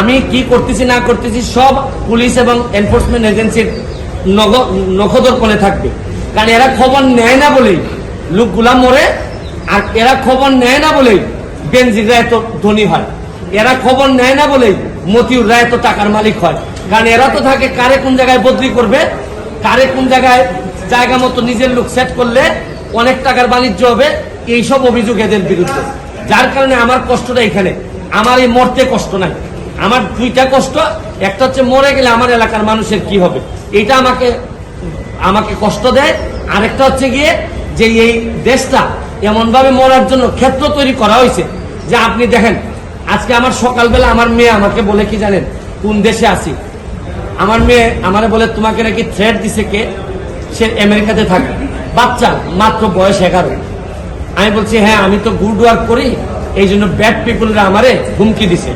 আমি কি করতেছি না করতেছি সব পুলিশ এবং এনফোর্সমেন্ট এজেন্সির নখদর্পণে থাকবে। কারণ এরা খবর নেয় না বলেই লোকগুলা মরে, আর এরা খবর নেয় না বলেই বেনজিররা এত ধনী হয়, এরা খবর নেয় না বলেই মতিউররা এত টাকার মালিক হয়। কারণ এরা তো থাকে কারে কোন জায়গায় বদলি করবে, কারে কোন জায়গায় জায়গা মতো নিজের লোক সেট করলে অনেক টাকার বাণিজ্য হবে, এইসব অভিযোগ এদের বিরুদ্ধে। যার কারণে আমার কষ্টটা এখানে, আমার এই মরতে কষ্ট নাই, আমার দুইটা কষ্ট। একটা হচ্ছে মরে গেলে আমার এলাকার মানুষের কি হবে, এটা আমাকে কষ্ট দেয়। আরেকটা হচ্ছে গিয়ে যে এই দেশটা এমন ভাবে মরার জন্য ক্ষেত্র তৈরি করা হয়েছে যে আপনি দেখেন, আজকে আমার সকালবেলা আমার মেয়ে আমাকে বলে কি জানেন, কোন দেশে আছি, আমার মেয়ে আমারে বলে তোমাকে নাকি থ্রেট দিছে কে, সে আমেরিকাতে থাকে, বাচ্চা মাত্র বয়স 11। আমি বলছি হ্যাঁ আমি তো গুড ওয়ার্ক করি, এই জন্য ব্যাড পিপুলরা আমারে হুমকি দিছে।